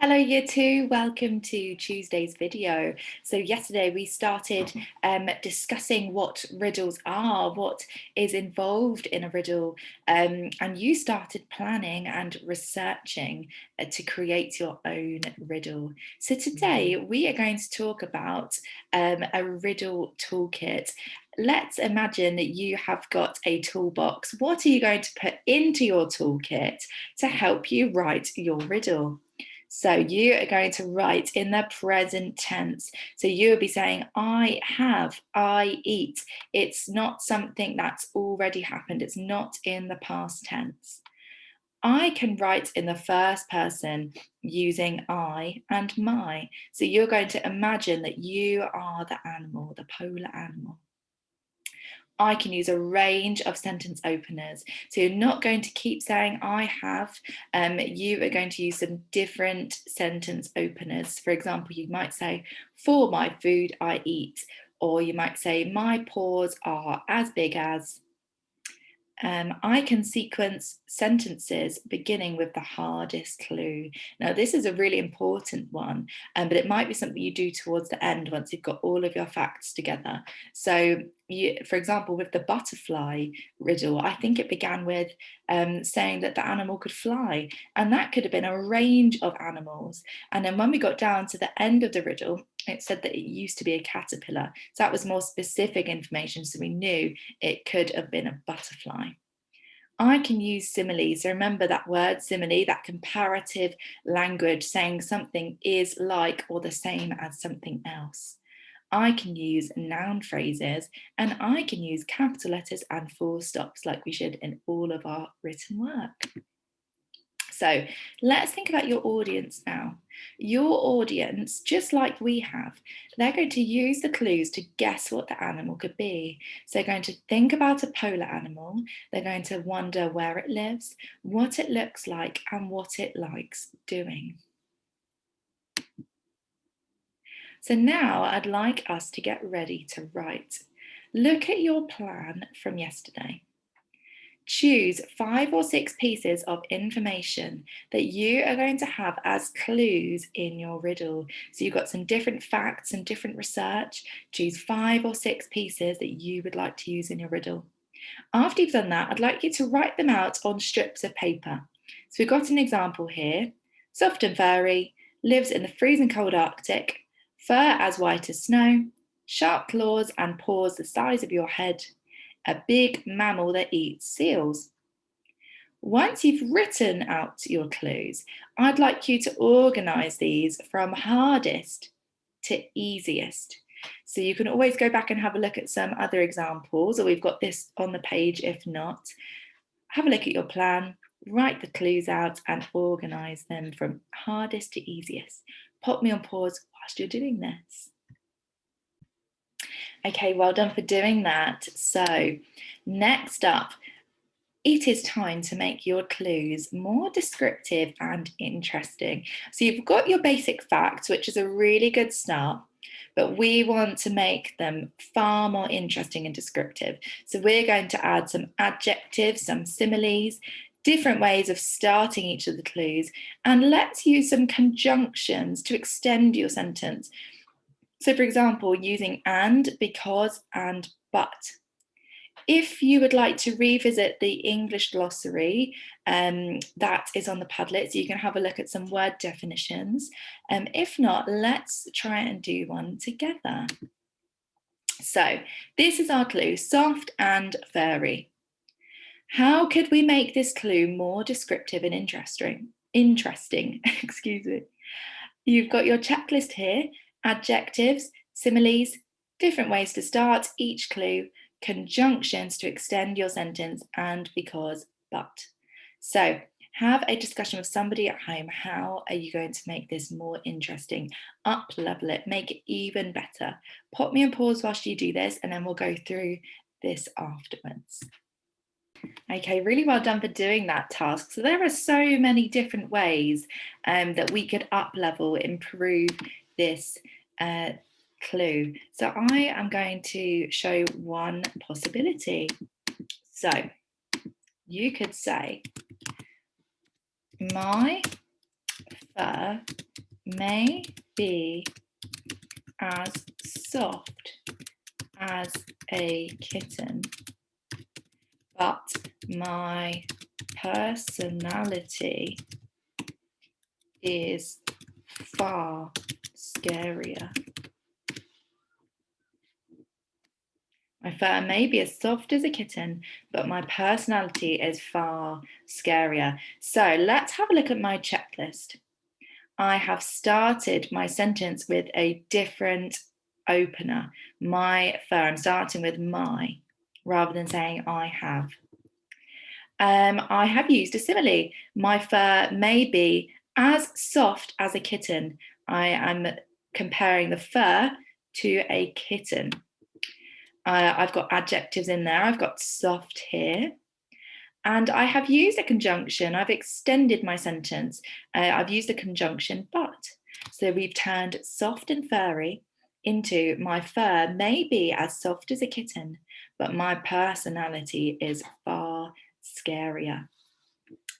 Hello Year 2, welcome to Tuesday's video. So yesterday we started discussing what riddles are, what is involved in a riddle, and you started planning and researching to create your own riddle. So today we are going to talk about a riddle toolkit. Let's imagine that you have got a toolbox. What are you going to put into your toolkit to help you write your riddle? So you are going to write in the present tense. So you will be saying, I have, I eat. It's not something that's already happened. It's not in the past tense. I can write in the first person using I and my. So you're going to imagine that you are the animal, the polar animal. I can use a range of sentence openers. So you're not going to keep saying I have, you are going to use some different sentence openers. For example, you might say, for my food I eat, or you might say, my paws are as big as. I can sequence sentences beginning with the hardest clue. Now, this is a really important one, but it might be something you do towards the end once you've got all of your facts together. So, for example, with the butterfly riddle, I think it began with saying that the animal could fly, and that could have been a range of animals. And then when we got down to the end of the riddle, it said that it used to be a caterpillar. So that was more specific information, so we knew it could have been a butterfly. I can use similes. So remember that word simile, that comparative language saying something is like or the same as something else. I can use noun phrases, and I can use capital letters and full stops like we should in all of our written work. So let's think about your audience now. Your audience, just like we have, they're going to use the clues to guess what the animal could be. So they're going to think about a polar animal. They're going to wonder where it lives, what it looks like, and what it likes doing. So now I'd like us to get ready to write. Look at your plan from yesterday. Choose 5 or 6 pieces of information that you are going to have as clues in your riddle. So you've got some different facts and different research. Choose 5 or 6 pieces that you would like to use in your riddle. After you've done that, I'd like you to write them out on strips of paper. So we've got an example here. Soft and furry, lives in the freezing cold Arctic, fur as white as snow, sharp claws and paws the size of your head, a big mammal that eats seals. Once you've written out your clues, I'd like you to organise these from hardest to easiest. So you can always go back and have a look at some other examples, or we've got this on the page if not. Have a look at your plan, write the clues out and organise them from hardest to easiest. Pop me on pause whilst you're doing this. Okay, well done for doing that. So next up, it is time to make your clues more descriptive and interesting. So you've got your basic facts, which is a really good start, but we want to make them far more interesting and descriptive. So we're going to add some adjectives, some similes, different ways of starting each of the clues, and let's use some conjunctions to extend your sentence. So for example, using and, because, and but. If you would like to revisit the English glossary, that is on the Padlet, so you can have a look at some word definitions. If not, let's try and do one together. So this is our clue, soft and furry. How could we make this clue more descriptive and interesting, excuse me. You've got your checklist here, adjectives, similes, different ways to start each clue, conjunctions to extend your sentence, and because, but. So have a discussion with somebody at home. How are you going to make this more interesting? Up level it, make it even better. Pop me on pause whilst you do this, and then we'll go through this afterwards. Okay, really well done for doing that task. So there are so many different ways that we could up level, improve this clue. So I am going to show one possibility. So you could say, my fur may be as soft as a kitten, but my personality is far scarier. My fur may be as soft as a kitten, but my personality is far scarier. So let's have a look at my checklist. I have started my sentence with a different opener. My fur, I'm starting with my, rather than saying I have. I have used a simile. My fur may be as soft as a kitten. I am comparing the fur to a kitten. I've got adjectives in there. I've got soft here. And I have used a conjunction. I've extended my sentence. I've used a conjunction but. So we've turned soft and furry into my fur may be as soft as a kitten, but my personality is far scarier.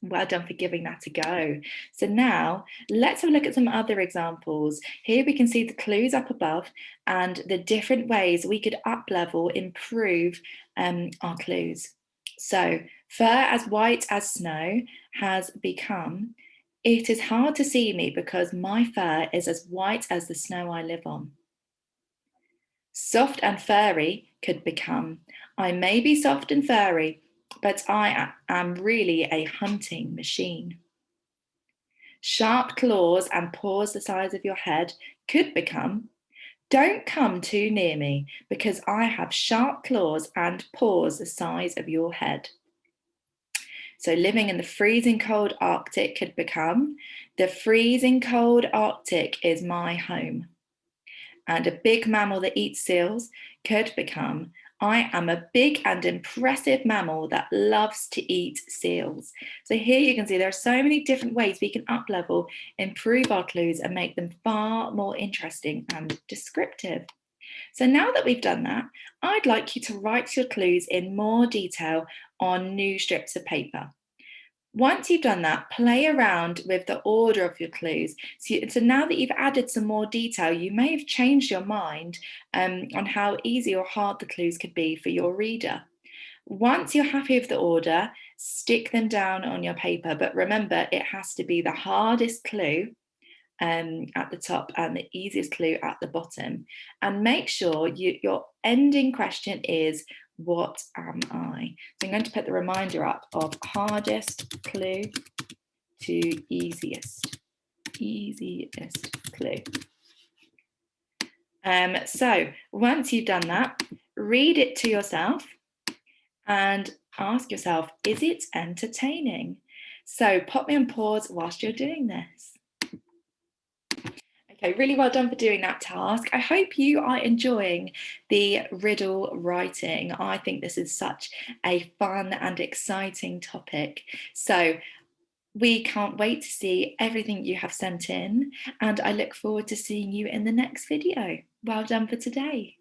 Well done for giving that a go. So now let's have a look at some other examples. Here we can see the clues up above and the different ways we could up-level, improve our clues. So fur as white as snow has become, it is hard to see me because my fur is as white as the snow I live on. Soft and furry could become, I may be soft and furry, but I am really a hunting machine. Sharp claws and paws the size of your head could become, don't come too near me because I have sharp claws and paws the size of your head. So living in the freezing cold Arctic could become, the freezing cold Arctic is my home. And a big mammal that eats seals could become, I am a big and impressive mammal that loves to eat seals. So here you can see there are so many different ways we can up-level, improve our clues and make them far more interesting and descriptive. So now that we've done that, I'd like you to write your clues in more detail on new strips of paper. Once you've done that, play around with the order of your clues. So now that you've added some more detail, you may have changed your mind on how easy or hard the clues could be for your reader. Once you're happy with the order, stick them down on your paper. But remember, it has to be the hardest clue at the top and the easiest clue at the bottom. And make sure your ending question is, what am I? So I'm going to put the reminder up of hardest clue to easiest clue. So once you've done that, read it to yourself and ask yourself, is it entertaining? So pop me on pause whilst you're doing this. Okay, really well done for doing that task. I hope you are enjoying the riddle writing. I think this is such a fun and exciting topic. So we can't wait to see everything you have sent in, and I look forward to seeing you in the next video. Well done for today.